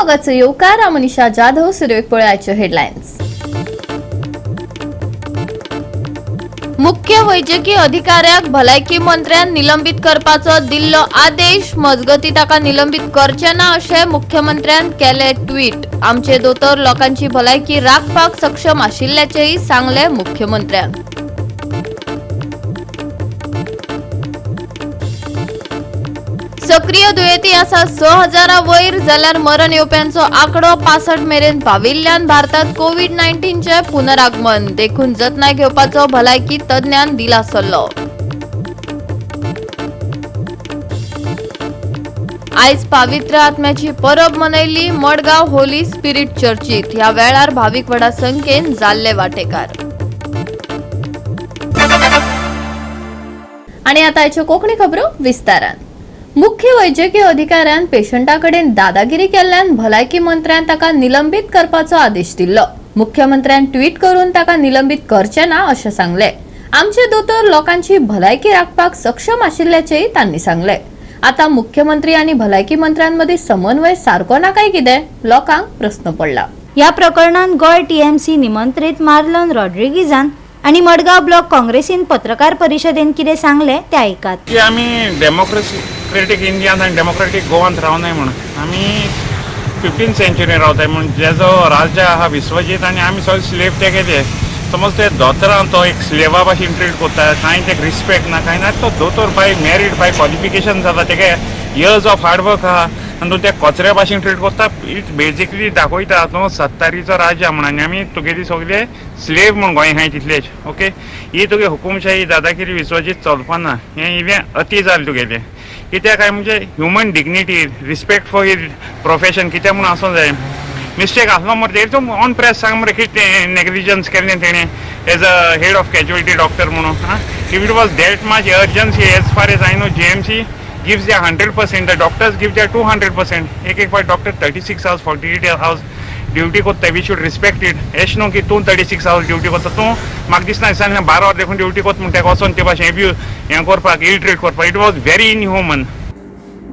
मोगाचो येवकार मनीषा जाधव सुरवेक पळयाच्यो हेडलायन्स। मुख्य वैजकी अधिकाऱ्याक भलायकी मंत्र्यान निलंबित करपाचो दिल्लो आदेश मजगती ताका निलंबित करचे ना अशें मुख्यमंत्र्यान केले ट्वीट। आमचे दोतोर लोकांची भलायकी राखपाक सक्षम आशिल्ल्याचेय सांगले मुख्यमंत्र्यान। सक्रिय दुयेंती आसा 6000 वयर जाल्यार मरण येवप्यांचो आंकडो 65 मेरेन पाविल्ल्यान भारतात कोविड-19 चे पुनरागमन देखून जतनाय घेवपाचो भलायकी तज्ञान दिला सल्लो। आयज पवित्र आत्म्याची परब मनयली मडगांव होली स्पिरिट चर्चीत। ह्या वेळार भाविक व्हडा संख्येन जाल्ले वांटेकार। आणि आता याच्यो कोंकणी खबरो विस्तारान। मुख्य वैजकी अधिकाऱ्यान पेशंटाकडेन दादागिरी केल्ल्यान भलायकी मंत्र्यान ताका निलंबित करपाचो आदेश दिल्लो। मुख्यमंत्र्यान ट्वीट करून ताका निलंबित करचे ना अशें सांगले। आमचे दोतोर लोकांची भलायकी राखपाक सक्षम आशिल्ल्याचेय तांणी सांगले। आता मुख्यमंत्री आणि भलायकी मंत्र्यांमध्ये समन्वय सारको ना काय कितें लोकांक प्रश्न पडला। या प्रकरणात गोय टीएमसी निमंत्रित मार्लन रॉड्रिगीजान आणि मडगाव ब्लॉक काँग्रेसीन पत्रकार परिषदेन कितें सांगले ते ऐकात। की आमी डेमोक्रेटिक इंडियान आणि डेमोक्रेटिक गोवान रावनाय म्हणून आमी 15th सेंचुरी रावताय म्हणून जेजो राजा आहा विश्वजीत आणि आमी सगळे स्लेव तेगेले समज ते दोतोरां तो एक स्लेवा भाशेन ट्रीट करता कांय तेका रिस्पेक्ट ना कांय ना तो दोतोर बाय मॅरीड बाय क्वॉलिफिकेशन जाता तेगे इयर्स ऑफ हार्डवर्क आहा आनी तूं ते कचऱ्या भाशेन ट्रीट करता इट बेजिकली दाखयता तो सत्तारीचो राजा म्हणून आनी आमी तुगेली सगळे स्लेव म्हूण गोंय हाय तितलेच ओके ही तुगे हुकुमशाही दादागिरी विश्वजीत चलपाना हें इवें अती जालें तुगेलें कित्याक काय म्हणजे human dignity respect for Heer profession कित्याक म्हणून आसूं जाय मिस्टेक आसलो मरे तूं ऑन प्रेस सांग मरे कितें नेग्लिजन्स केलें तेणें as a head of casualty doctor म्हणून if it was that much urgency as far as I know GMC gives their 100%, the doctors give their 200%. एक बार डॉक्टर 36 hours 48 hours ड्यूटी करता we should respect it एश न्हू की तूं 36 hours duty करता तूं म्हाका दिसना दिसान 12 hours देखून ड्यूटी करता म्हणटा वचोन ते भाशेन हें करपाक इल ट्रीट करपाक इट वॉज व्हेरी इनह्युमन।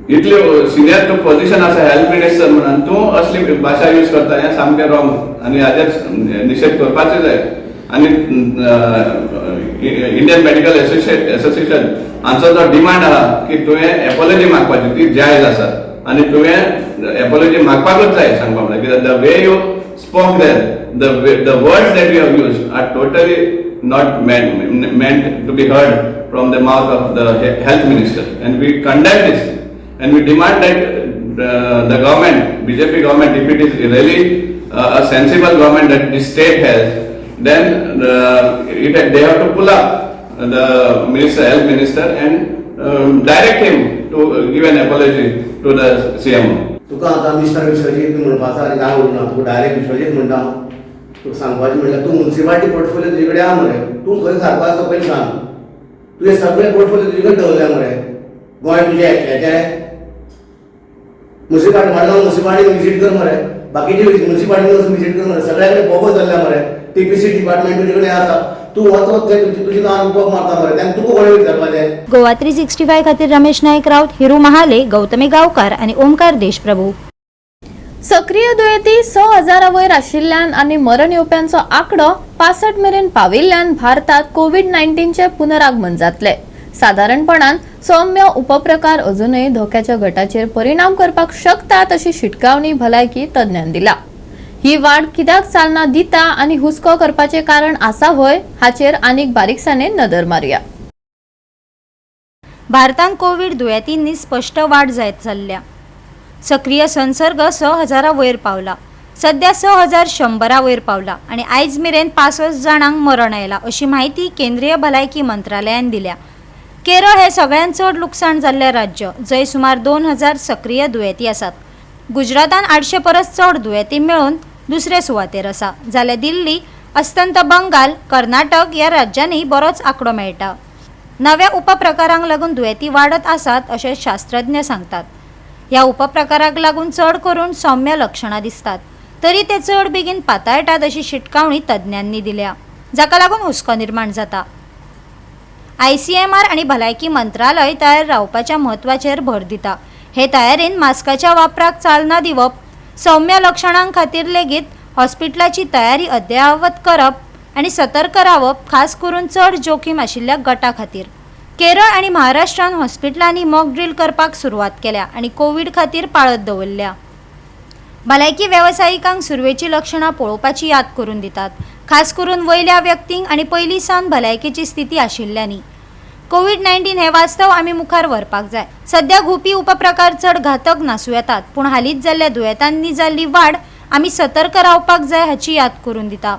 इतले सिनियर पोझिशन आसा हेल्थ मिनिस्टर म्हणून तूं असली भाशा यूज करता हें सामकें रॉंग आनी हाजेर निशेध करपाचो जाय। आनी इंडियन मेडिकल एसोसिएशन हांचो जो डिमांड आहा की तुवें एपॉलॉजी मागपाची ती जायज आसा आनी तुवें एपॉलॉजी मागपाकूच जाय सांगपा म्हणल्यार कित्याक the way you spoke there the words that you have used are totally not meant to be heard from the mouth of the health minister and we condemn this and we demand that the government BJP government if it is really a sensible government that the state has then they have to pull up the health minister and direct him to give an apology to the CM. तुका आता mister Vishwajeet म्हणपाचा आनी काय उरना तुका direct Vishwajeet म्हणटा तुका सांगपाचें म्हणल्यार तूं municipality portfolio तुजे कडेन आहा मरे तूं खंय सारको तो पयलीं सांग तुवें सगळे पोर्टफोलियो तुजे कडेन दवरल्या मरे गोंय तुजें एकट्याचें म्युनिसिपालिटी मडगांव म्युनिसिपालिटी विजीट कर मरे बाकीचे म्युनिसिपालिटी विजीट कर मरे सगळ्या कडेन बोगस जाल्ल्या मरे टीपीसी डिपार्टमेंट तुजे कडेन आसा तूं वचत थंय तुजी नांव उपयोग मारता मरे तेन्ना तुका कोणें विचारपाचें। गोवा 365 खातीर रमेश नायक राऊत, हिरू महाले, गौतमी गावकार आणि ओमकार देशप्रभू। सक्रिय दुयेंती 6000 वयर आशिल्ल्यान आनी मरण येवप्यांचो आंकडो 65 मेरेन पाविल्ल्यान भारतात कोविड-19 चे पुनरागमन जातले। साधारणपणान सौम्य उपप्रकार अजूनय धोक्याच्या गटाचेर परिणाम करपाक शकतात अशी शिटकावणी भलायकी तज्ञान दिला। ही वाढ कित्याक चालना दिता आनी हुस्को करपाचे कारण आसा होय हाचेर आनीक बारीकसाणेन नदर मारया। भारतांत कोविड दुयेंतींनी स्पष्ट वाढ जायत चल्ल्या। सक्रिय संसर्ग 6000 वयर पावला, सध्या 6100 वयर पावला आणि आयज मेरेन 65 जाणांक मरण आयला अशी माहिती केंद्रीय भलायकी मंत्रालयान दिल्या। केरळ हे सगळ्यांत चड लुकसाण जाल्ले राज्य जंय सुमार 2000 सक्रिय दुयेंती आसात। गुजरातान 800 परस चड दुयेंती मेळून दुसरे सुवातेर आसा जाल्यार दिल्ली, अस्तंत बंगाल, कर्नाटक ह्या राज्यांनी बरोच आंकडो मेळटा। नव्या उपप्रकारांक लागून दुयेंती वाडत आसात अशें शास्त्रज्ञ सांगतात। ह्या उपप्रकाराक लागून चड करून सौम्य लक्षणां दिसतात तरी ते चड बेगीन पाताळटात अशी शिटकावणी तज्ञांनी दिल्या जाका लागून हुस्को निर्माण जाता। ICMR आणि भलायकी मंत्रालय तयार रावपाच्या म्हत्वाचेर भर दिता। हे तयारेन मास्काच्या वापराक चालना दिवप, सौम्य लक्षणां खातीर लेगीत हॉस्पिटलाची तयारी अद्यावत करप आनी सतर्क रावप, खास करून चड जोखीम आशिल्ल्या गटा खातीर. केरळ आनी महाराष्ट्रान हॉस्पिटलांनी मॉक ड्रील करपाक सुरवात केल्या आनी कोविड खातीर पाळत दवरल्या. भलायकी वेवसायिकांक सुरवेची लक्षणां पळोवपाची याद करून दितात, खास करून वयल्या व्यक्तींक आनी पयलीं सावन भलायकेची स्थिती आशिल्ल्यांनी. कोविड-19 हे वास्तव आमी मुखार व्हरपाक जाय. सध्या घुवपी उपप्रकार चड घातक नासूं येतात, पूण हालींच जाल्ल्या दुयेंतांनी जाल्ली वाड आमी सतर्क रावपाक जाय हाची याद करून दिता.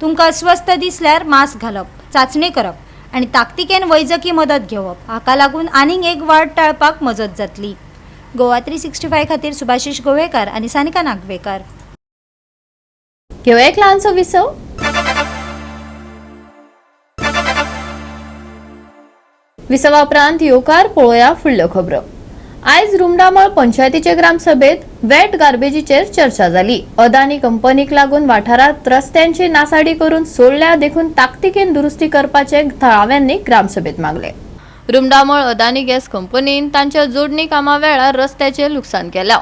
तुमकां अस्वस्थ दिसल्यार मास्क घालप, चांचणी करप आनी ताकतिकेन वैजकी मदत घेवप, हाका लागून आनीक एक वाड टाळपाक मजत जातली. गोवा 365 खातीर सुभाशीश गोवेकार आनी सानिका नागवेकर. घेऊया एक ल्हानसो विसव. विसवा उपरांत येवकार पळोवया फुडल्यो खबरो. आयज रुमडामळ पंचायतीचे ग्रामसभेत वेट गार्बेजीचेर चर्चा जाली. अदानी कंपनीक लागून वाठारात रस्त्यांची नासाडी करून सोडल्या देखून ताकतिकेन दुरुस्ती करपाचे थळाव्यांनी ग्रामसभेत मागले. रुमडामळ अदानी गॅस कंपनीन तांच्या जोडणी कामा वेळार रस्त्याचे लुकसाण केला.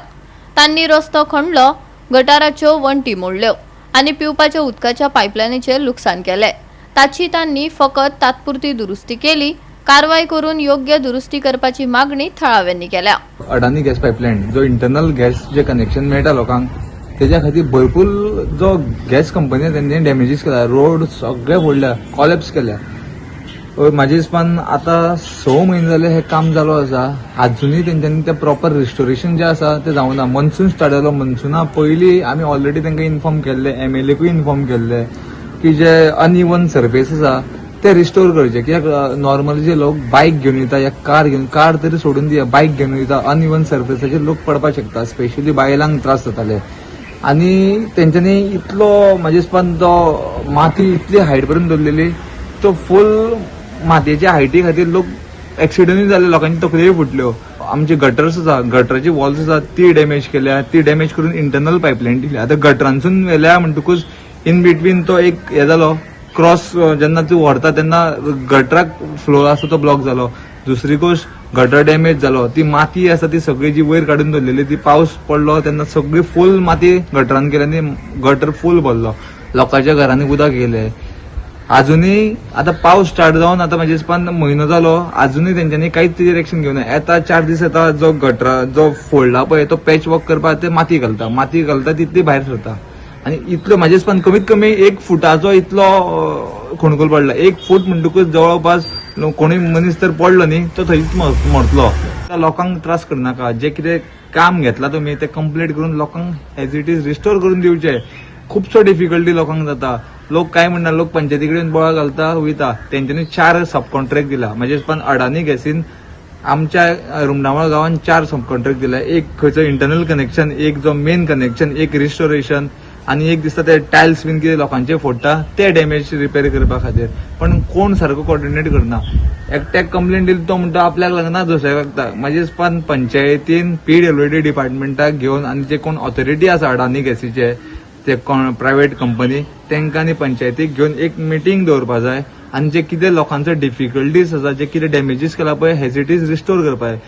तांणी रस्तो खणलो, गटाराच्यो वणटी मोडल्यो आनी पिवपाच्या उदकाच्या पायपलायनीचेर लुकसाण केले. ताची तांणी फकत तात्पुरती दुरुस्ती केली. कारवाई करून योग्य दुरुस्ती करपाची मागणी थळाव्यांनी केल्या. अडानी गॅस पायपलायन जो इंटरनल गॅस जे कनेक्शन मेळटा लोकांक तेज्या खातीर भरपूर जो गॅस कंपनी त्यांनी डॅमेजीस केला. रोड सगळे फोडल्या, कॉलेप्स केल्या. म्हाजे हिसपान आतां 6 म्हयने जाले हे काम चालू आसा. अजुनूय तेंच्यांनी ते प्रॉपर रिस्टोरेशन जे आसा ते जावना. मनसून स्टार्ट जालो. मनसुना पयलीं आमी ऑलरेडी तांकां इन्फॉर्म केल्ले, MLAकूय इन्फॉर्म केल्ले की जे अनइवन सरफेस आसा ते रिस्टोर करचे. कित्याक नॉर्मली जे लोक बायक घेवन येता या कार तरी सोडून दिया, बायक घेवन येता अनइवन सरफेसाचेर लोक पडपाक शकता. स्पेशली बायलांक त्रास जाताले. आनी तेंच्यांनी इतलो म्हाजे हिसपान तो माती इतली हायट पर्यंत दवरलेली, तो फूल मातयेच्या हायटी खातीर लोक एक्सिडंटूय जाले, लोकांची तकल्योय फुटल्यो. आमचे गटर्स आसा, गटराची वॉल्स आसा ती डॅमेज केल्या. ती डॅमेज करून इंटरनल पायपलायन दिल्या. आतां गटरांसून व्हेल्या म्हणटकूच इन बिटवीन तो एक हे जालो क्रॉस. जेन्ना तूं व्हरता तेन्ना गटराक फ्लो आसा तो ब्लॉक जालो. दुसरी गोष्ट गटर डॅमेज जालो. ती माती आसा ती सगळी जी वयर काडून दवरलेली ती पावस पडलो तेन्ना सगळी फूल माती गटरान गेली आनी गटर फूल भरलो. लोकांच्या घरांनी उदक गेले. अजूनही आता पावस स्टार्ट जावन आता म्हाजे हिसपान म्हयनो जालो, अजूनही तेंच्यांनी कांयच तेजेर एक्शन घेवना. येता 4 दीस येता जो गटरा जो फोडला पळय तो पॅच वर्क करपाक ते माती घालता तितली भायर सरता. आनी इतलो म्हाजे हिसपान कमीत कमी 1 फुटाचो इतलो खोणकूल पडला. 1 फूट म्हणटकूच जवळपास कोणी मनीस तर पडलो न्ही तो थंयच मरतलो. लोकांक त्रास करनाका. जे कितें काम घेतला तुमी ते कंप्लीट करून लोकांक एज इट इज रिस्टोर करून दिवचे. खूपसो डिफिकल्टी लोकांक जाता. लोक काय म्हणना, लोक पंचायती कडेन बोळा घालता वयता. तेंच्यांनी 4 सब कॉन्ट्रॅक्ट दिला. म्हाजे हिसपान अडानी गॅसीन आमच्या रुमडामळ गांवांत 4 सब कॉन्ट्रॅक्ट दिला. एक खंयचो इंटरनल कनेक्शन, एक जो मेन कनेक्शन, एक रिस्टोरेशन आनी एक दिसता ते टायल्स बीन कितें लोकांचे फोडटा ते डॅमेज रिपेर करपा खातीर. पण कोण सारको कॉर्डिनेट करना. एकट्याक कंप्लेंट दिली तो म्हणटा आपल्याक लागना दुसऱ्याक लागता. म्हाजे हिसपान पंचायतीन PWD डिपार्टमेंटाक घेवन आनी जे कोण ऑथॉरिटी आसा अडानी गॅसीचे ते प्रायव्हेट कंपनी तांकां आनी पंचायतीक घेवन एक मिटींग दवरपा जाय. आनी जे कितें लोकांचो डिफिकल्टीज आसा, जे कितें डॅमेजीस केला पळय हेजिटीज रिस्टोर करपाक.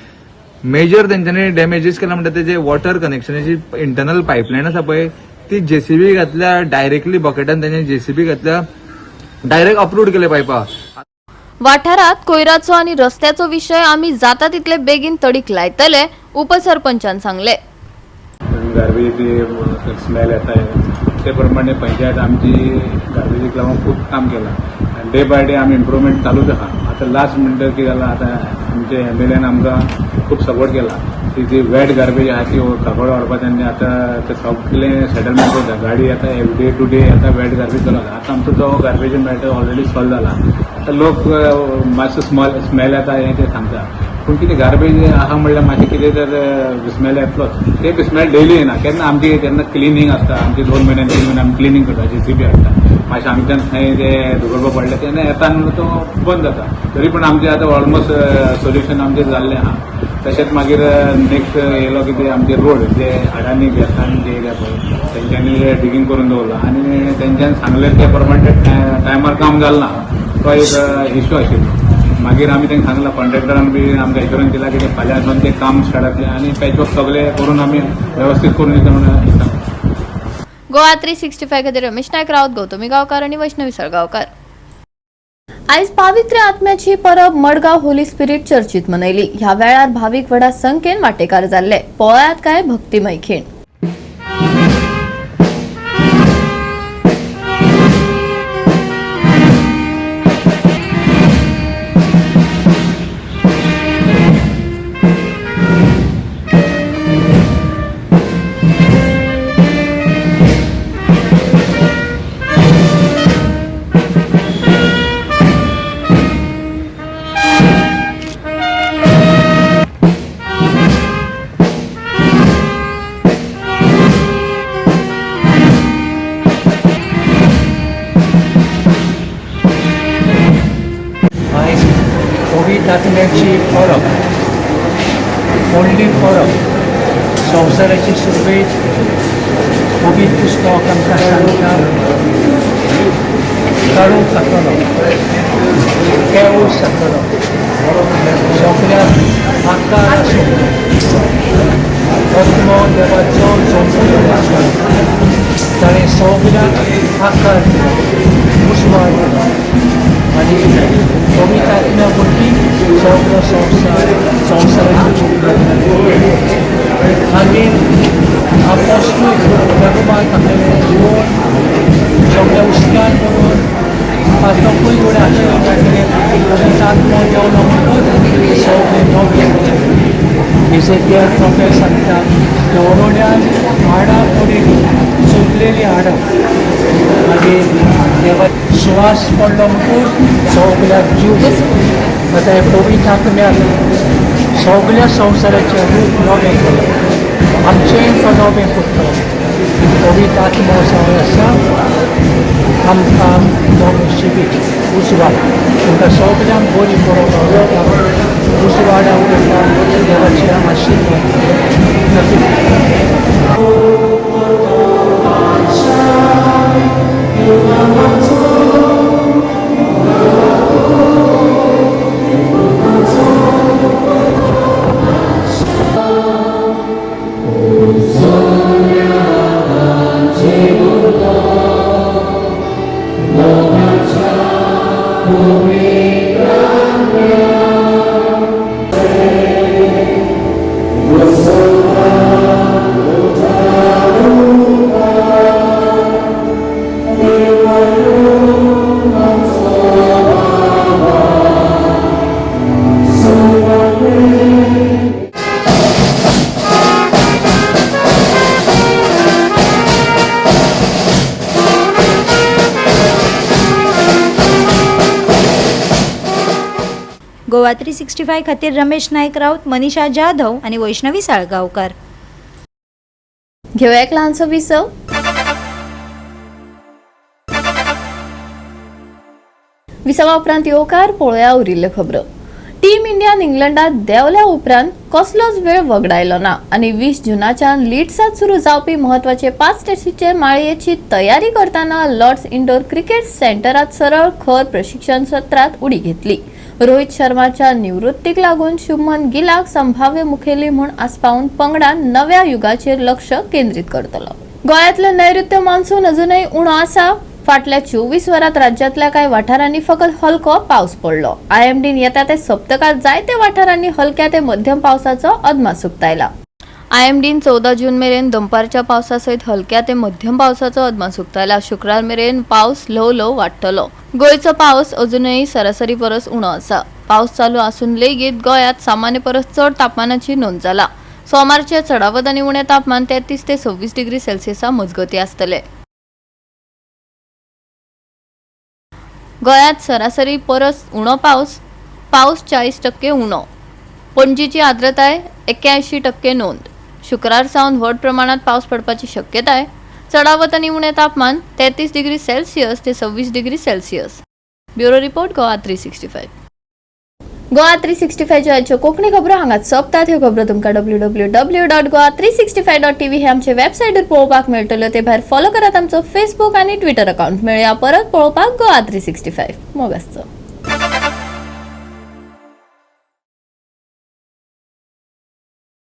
मेजर तेंच्यांनी डॅमेजीस केला म्हणटा ते जे वॉटर कनेक्शनाची इंटरनल पायपलायन आसा पळय ती JCB घातल्या. डायरेक्टली बकेटान तेंच्यानी JCB घातल्या, डायरेक्ट अपलोड केले पायपा. वाठारात कोयराचो आनी रस्त्याचो विशय आमी जाता तितले बेगीन तडीक लायतले, उपसरपंचान सांगले. गार्बेज स्मेल येता ते प्रमाणे पंचायत आमची गार्बेजीक लागून खूप काम केलां. डे बाय डे आमी इम्प्रुवमेंट चालूच आहा. आतां लास्ट म्हणटा कितें जालां, आतां आमचे MLAन आमकां खूप सपोर्ट केला. ती जी वेट गार्बेज आहा ती कापड व्हरपा त्यांनी आतां ते सगळें सेटलमेंट करता. गाडी आतां डे टू डे आतां वेट गार्बेज चलता. आतां आमचो जो गार्बेज मॅटर ऑलरेडी सॉल्व जाला. आतां लोक मातसो स्मेल येता हें ते सांगता. पूण कितें गार्बेज आहा म्हणल्यार मातशें कितें तर स्मेल येतलोच. ते स्मेल डेली येना. केन्ना आमची तेन्ना क्लिनींग आसता. आमची 2 महिने 3 महिने आमी क्लिनींग करता. JCB हाडटा. मातशें आमच्यान थंय ते धुकळपा पडले तेन्ना येता म्हणून तो बंद जाता. तरी पूण आमचें आतां ऑलमोस्ट सोल्युशन आमचें जाल्लें आहा. तशेंच मागीर नेक्स्ट येयलो कितें आमचे रोड जे अडानी गॅसान जे एरिया पळय तेंच्यांनी डिगींग करून दवरला आनी तेंच्यांनी सांगलें ते प्रमाणे टायमार काम जालें ना. तो एक इश्यू आशिल्लो. मागीर आमी तांकां सांगलां, कॉन्ट्रॅक्टरान बी आमकां एश्युरन्स दिला की फाल्यां सावन तें काम स्टार्ट जातलें आनी पॅचवर्क सगळें करून आमी वेवस्थीत करून दिता म्हणून गोवा 365 खातीर रमेश नायक रावत, गौतमी गांवकार आणि वैष्णवी सळगांवकार. आयज पावित्र्य आत्म्याची परब मडगांव होली स्पिरिट चर्चीत मनयली. ह्या वेळार भाविक व्हडा संख्येन वांटेकार जाल्ले. पळयात काय भक्तिमय खीण. आयज कोविड आत्म्याची परब, व्हडली परब, संवसाराची सुरवेत कोविड पुस्तक आमकां सांगता काळोख जातलो, केवस जातलो, सगळ्याक आकार आसूं, आत्मो देवाचो संपूर्ण आसूं, ताणें सगळ्याक आकार दिलो, उस्वार दिलो आणि कोविड आत्म्या वरवीं सगळो संवसाराची आमीन आपोस्तूल धर्मान आपलें जिवन सगळ्या उस्क्यान करून पातकूय उडे आशिल्ले कोविड आत्मो देवलो म्हणून सगळें नवें इजेकियल प्रॉफेट सांगता देवरोड्यान हाडां पडिल्लीं सुकलेलीं हाडां आनी देवा श्वास पडलो म्हणून सगळ्याक जीव दिलो. आतां हे कोविड आत्म्याक सगळ्या संवसाराचें रूप नवें केलें, आमचें तो नवें करतलो. कोविड आत्मो जो आसा आमकां नवें जिवीत उजवाड तुमकां सगळ्यांक बरी परब उजवाडा उरता देवाचें आशिर्वाद. गोवा 365 खातीर रमेश नायक रावत, मनीषा जाधव आणि वैष्णवी साळगांवकार. घेऊया एक ल्हानसो विसव. विसवा उपरांत येवकार पळोवया उरिल्ल्यो खबरो. टीम इंडियान इंग्लंडात देंवल्या उपरांत कसलोच वेळ वगडायलो ना आनी 20 जूनाच्यान लिड्सात सुरू जावपी म्हत्वाचे 5 टेस्टीचे माळयेची तयारी करतना लॉर्ड्स इंडोर क्रिकेट सेंटरात सरळ खर प्रशिक्षण सत्रात उडी घेतली. रोहित शर्माच्या निवृत्तीक लागून शुभमन गिलाक संभाव्य मुखेली म्हूण आस्पावून पंगडान नव्या युगाचेर लक्ष केंद्रीत करतलो. गोंयांतलो नैऋत्य मान्सून अजूनय उणो आसा. फाटल्या 24 वरांत राज्यातल्या कांय वाठारांनी फकत हलको पावस पडलो. आयएमडीन येता ते सप्तकात जायत्या वाठारांनी हलक्या ते मध्यम पावसाचो अदमास उक्तायला. आयएमडीन 14 जून मेरेन दनपारच्या पावसा सयत हलक्या ते मध्यम पावसाचो अदमास उक्तायला. शुक्रार मेरेन पावस ल्हव ल्हव वाडटलो. गोंयचो पावस अजूनय सरासरी परस उणो आसा. पावस चालू आसून लेगीत गोंयांत सामान्य परस चड तापमानाची नोंद जाला. सोमारचे चडावत आनी उणें तापमान 33 ते 26 डिग्री सेल्सियसा मजगती आसतले. गोंयांत सरासरी परस उणो पावस 40% उणो. पणजीची आर्द्रताय 81% नोंद. शुक्रार सावन व्हड प्रमाणात पावस पडपाची शक्यताय. चडावत आनी उणें तापमान 33 डिग्री सेल्सियस ते 26 degree Celsius. Bureau report Goa 365. Goa 365 च्यो आयच्यो कोंकणी खबरो हांगाच सोंपतात. ह्यो खबरो तुमकां www.goa365.tv हे आमचे वेबसायटीर पळोवपाक मेळटल्यो. ते भायर फॉलो करात आमचो फेसबूक आनी ट्विटर अकाउंट. मेळया परत पळोवपाक गोवा 365. मोग आसचो.